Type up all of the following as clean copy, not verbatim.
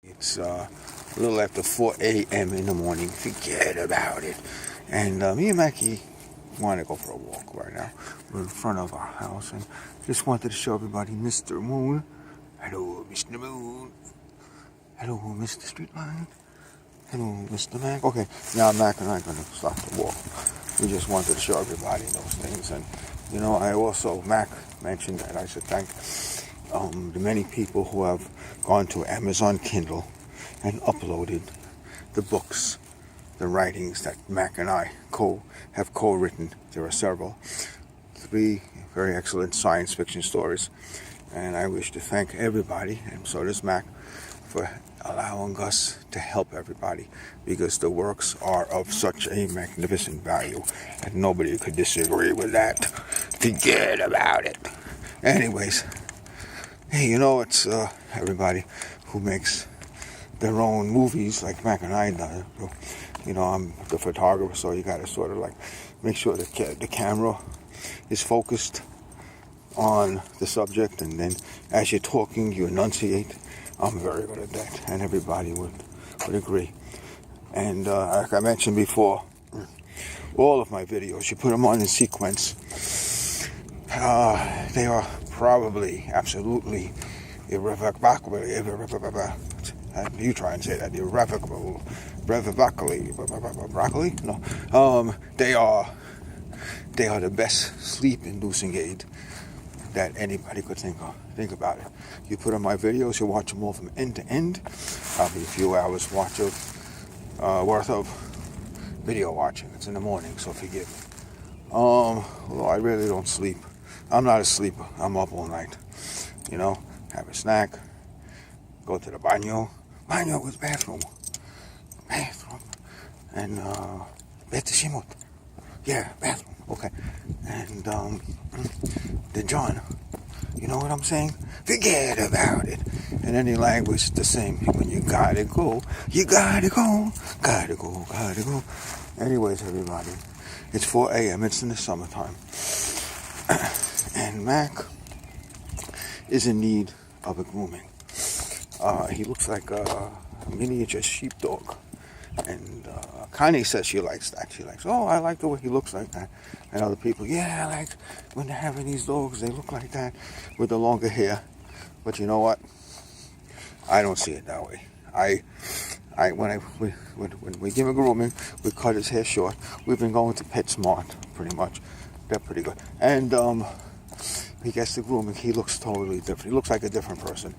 It's a little after 4 a.m. in the morning. Forget about it. And me and Mackie want to go for a walk right now. We're in front of our house and just wanted to show everybody Mr. Moon. Hello, Mr. Moon. Hello, Mr. Streetlight. Hello, Mr. Mac. Okay, now Mac and I are going to start the walk. We just wanted to show everybody those things. And, I also, Mac mentioned that I should thank the many people who have gone to Amazon Kindle and uploaded the books, the writings that Mac and I have co-written. There are several. 3 very excellent science fiction stories. And I wish to thank everybody, and so does Mac, for allowing us to help everybody, because the works are of such a magnificent value and nobody could disagree with that. Forget about it. Anyways, hey, it's everybody who makes their own movies like Mac and I do. I'm the photographer, so you got to sort of like make sure that the camera is focused on the subject, and then as you're talking, you enunciate. I'm very good at that, and everybody would agree. And like I mentioned before, all of my videos, you put them on in sequence, they are probably, absolutely, irrevocably, you try and say that, irrevocably, broccoli? No. They are the best sleep-inducing aid that anybody could think about it. You put on my videos, you watch them all from end to end. Probably a few hours worth of video watching. It's in the morning, so forgive me. Although I really don't sleep. I'm not a sleeper. I'm up all night. Have a snack, go to the baño. Baño was bathroom. And Betishimot. Yeah, bathroom. Okay. And then John, you know what I'm saying? Forget about it. In any language, the same. When you gotta go, you gotta go. Gotta go, gotta go. Anyways, everybody, it's 4 a.m. It's in the summertime. And Mac is in need of a grooming. He looks like a miniature sheepdog. And Connie says she likes that. She likes, I like the way he looks like that. And other people, I like when they're having these dogs, they look like that with the longer hair. But you know what? I don't see it that way. When we give him grooming, we cut his hair short. We've been going to PetSmart pretty much. They're pretty good. And he gets the grooming. He looks totally different. He looks like a different person.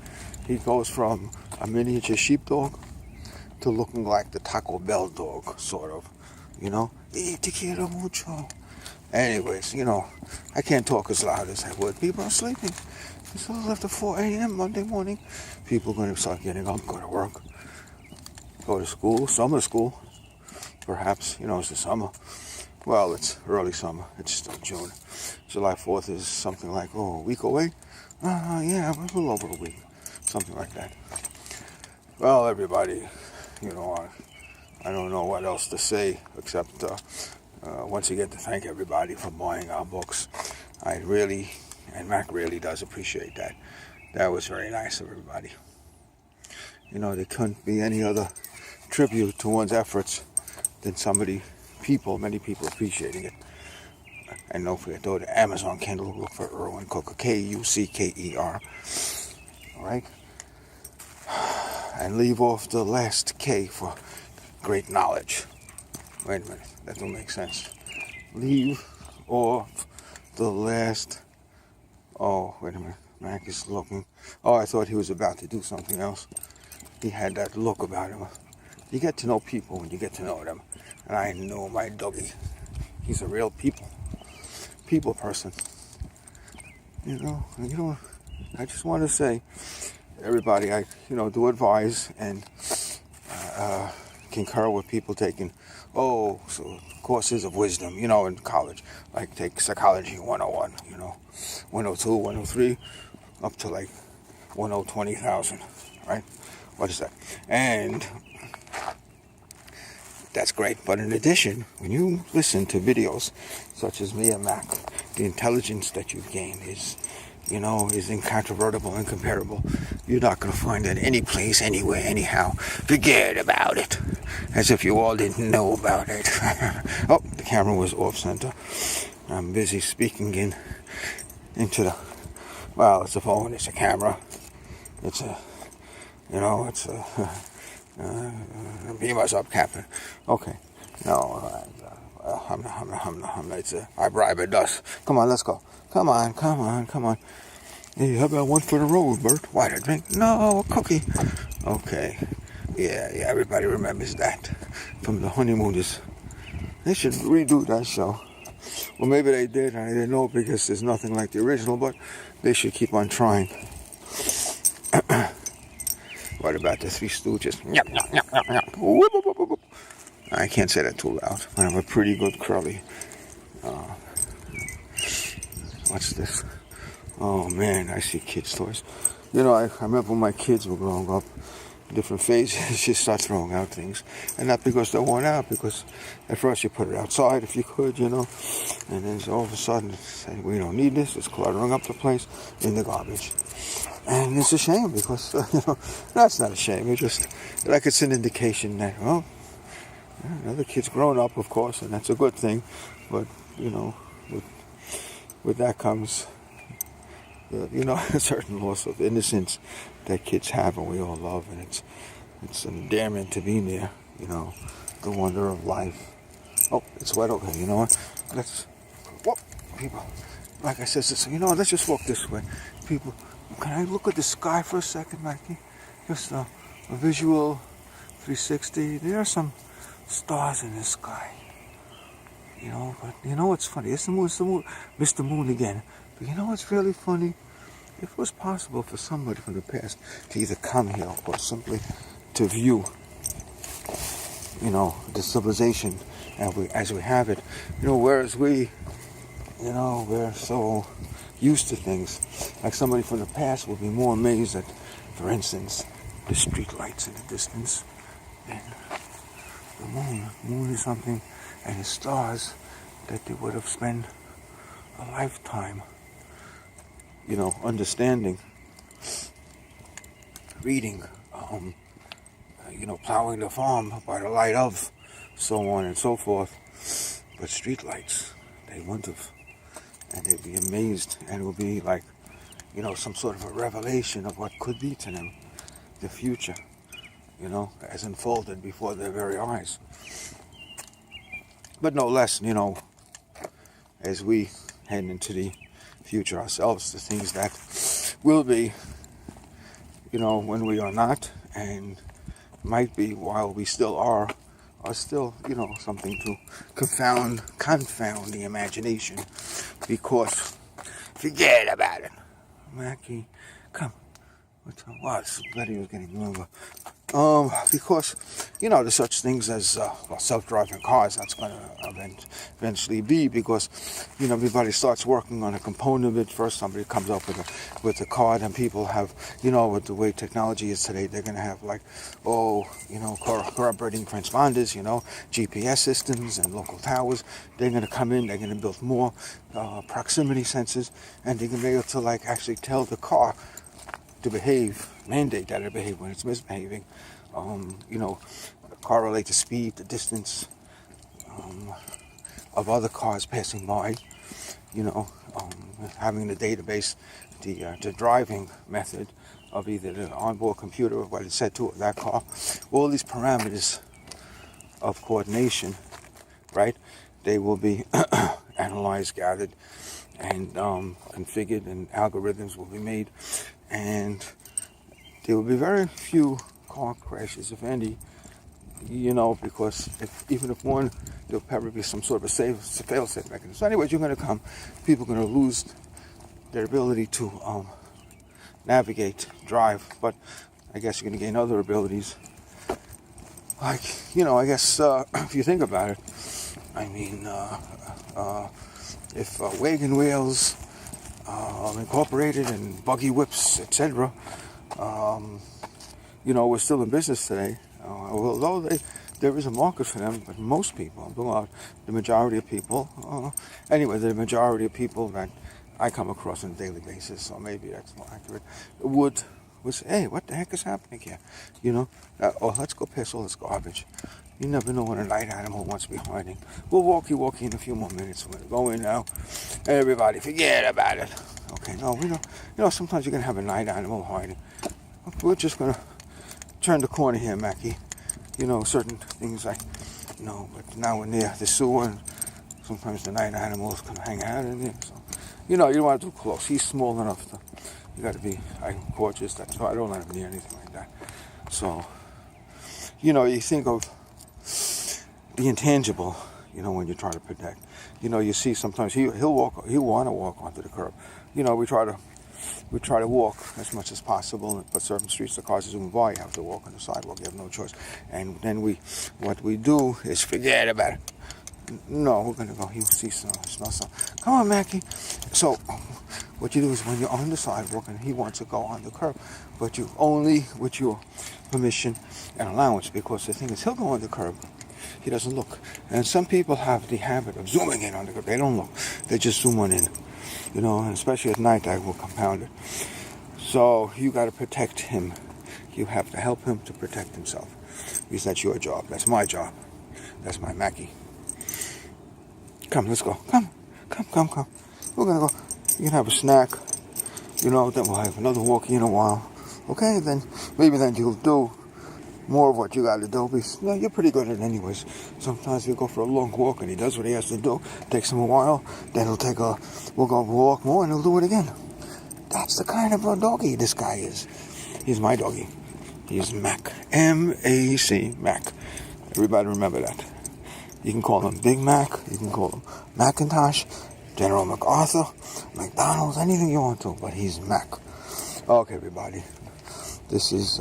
He goes from a miniature sheepdog to looking like the Taco Bell dog, sort of. Te quiero mucho. Anyways, I can't talk as loud as I would. People are sleeping. It's a little after 4 a.m. Monday morning. People are going to start getting up, go to work, go to school, summer school. Perhaps, it's the summer. Well, it's early summer. It's still June. July 4th is something like, a week away? Yeah, a little over a week. Something like that. Well, everybody, I don't know what else to say except once again to thank everybody for buying our books. I really, and Mac really does appreciate that. That was very nice of everybody. There couldn't be any other tribute to one's efforts than many people appreciating it. And don't forget, go to Amazon Kindle, look for Erwin Cooker, Kucker. All right? And leave off the last K for great knowledge. Wait a minute, that don't make sense. Leave off the last... wait a minute, Mac is looking. I thought he was about to do something else. He had that look about him. You get to know people when you get to know them. And I know my doggy. He's a real people person. I just want to say, everybody, I do advise and concur with people taking courses of wisdom, in college, like take psychology 101, 102, 103, up to like 120,000, right? What is that? And that's great. But in addition, when you listen to videos such as me and Mac, the intelligence that you gain is is incontrovertible, incomparable. You're not going to find it any place, anywhere, anyhow. Forget about it. As if you all didn't know about it. Oh, the camera was off center. I'm busy speaking into the, well, it's a phone, it's a camera. It's a, it's a, beam us up, Captain. Okay. No, I'm not, I bribe it does. Come on, let's go. Come on. Hey, how about one for the road, Bert? Why, a drink? No, a cookie. Okay. Yeah, everybody remembers that from the honeymooners. They should redo that show. Well, maybe they did. I didn't know because there's nothing like the original, but they should keep on trying. What about the Three Stooges? I can't say that too loud, but I'm a pretty good curly. What's this? Oh man, I see kids' toys. I remember when my kids were growing up, different phases, you start throwing out things. And not because they're worn out, because at first you put it outside if you could, and then all of a sudden say, we don't need this, it's cluttering up the place, in the garbage. And it's a shame because, that's not a shame. It's just like it's an indication that, another kid's grown up, of course, and that's a good thing. But, with that comes, a certain loss of innocence that kids have and we all love. And it's an endearment to be near, the wonder of life. Oh, it's wet. Okay, you know what? People, like I said, let's just walk this way. People, can I look at the sky for a second, Mikey? Just a visual 360. There are some stars in the sky. But what's funny? It's the moon, Mr. Moon again. But what's really funny? If it was possible for somebody from the past to either come here or simply to view, the civilization as we have it, whereas we're so used to things, like somebody from the past would be more amazed at, for instance, the street lights in the distance than the moon. The moon is something, and the stars that they would have spent a lifetime, understanding, reading, plowing the farm by the light of, so on and so forth. But streetlights, they wouldn't have. And they'd be amazed, and it would be like, some sort of a revelation of what could be to them, the future, as unfolded before their very eyes. But no less, as we head into the future ourselves, the things that will be, when we are not, and might be while we still are still, something to confound the imagination. Because, forget about it. Mackie, come. This video is getting longer. Because, there's such things as self-driving cars. That's going to eventually be, because, everybody starts working on a component of it. First, somebody comes up with a car, and people have, with the way technology is today, they're going to have corroborating transponders, GPS systems and local towers. They're going to come in. They're going to build more proximity sensors, and they're going to be able to actually tell the car to behave, mandate that it behave when it's misbehaving, correlate the speed, the distance of other cars passing by, having the database, the driving method of either the onboard computer or what it's set to that car, all these parameters of coordination, right? They will be analyzed, gathered, and configured, and algorithms will be made. And there will be very few car crashes, if any, because even if one, there'll probably be some sort of a fail-safe mechanism. So anyways, you're going to come, people are going to lose their ability to navigate, drive, but I guess you're going to gain other abilities. Like, I guess if you think about it, I mean, if wagon wheels incorporated and buggy whips, etc. We're still in business today. Although there is a market for them, but most people, the majority of people, the majority of people that I come across on a daily basis, so maybe that's more accurate. Would say, hey, what the heck is happening here? Let's go piss all this garbage. You never know when a night animal wants to be hiding. We'll walkie in a few more minutes. We're going to go in now. Everybody, forget about it. Okay, no, we don't. Sometimes you're going to have a night animal hiding. We're just going to turn the corner here, Mackie. Certain things but now we're near the sewer, and sometimes the night animals can hang out in there. So, you don't want to do close. He's small enough to, you got to be cautious. That's why I don't let him near anything like that. So, you think of the intangible, when you try to protect. You see sometimes he'll want to walk onto the curb. We try to walk as much as possible, but certain streets the cars zoom by, you have to walk on the sidewalk, you have no choice. And then what we do is forget about it. No, we're going to go, he'll see some, smell some. Come on, Mackie. So what you do is when you're on the sidewalk and he wants to go on the curb, but you only with your permission and allowance, because the thing is he'll go on the curb. He doesn't look. And some people have the habit of zooming in on the curb. They don't look. They just zoom on in. And especially at night, that will compound it. So you got to protect him. You have to help him to protect himself. Because that's your job. That's my job. That's my Mackie. Come, let's go. Come. We're going to go. You can have a snack. Then we'll have another walkie in a while. Okay, then maybe then you'll do more of what you got to do, because you're pretty good at it anyways. Sometimes we go for a long walk and he does what he has to do. Takes him a while, then we'll go walk more and he'll do it again. That's the kind of a doggy this guy is. He's my doggy. He's Mac. M-A-C, Mac. Everybody remember that. You can call him Big Mac, you can call him Macintosh, General MacArthur, McDonald's, anything you want to, but he's Mac. Okay, everybody. This is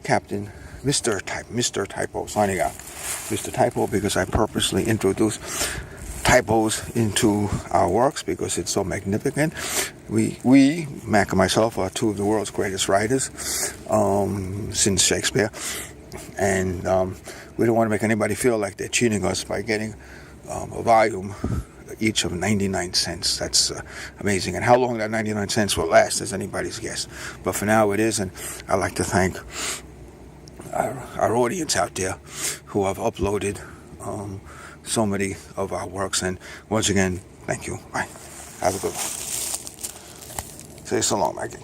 Captain Mr. Typo signing out. Mr. Typo, because I purposely introduced typos into our works because it's so magnificent. We, Mac and myself, are two of the world's greatest writers since Shakespeare. And we don't want to make anybody feel like they're cheating us by getting a volume each of 99 cents. That's amazing. And how long that 99 cents will last is anybody's guess. But for now it is, and I'd like to thank our audience out there who have uploaded so many of our works. And once again, thank you. Bye. Have a good one. Say so long, Maggie.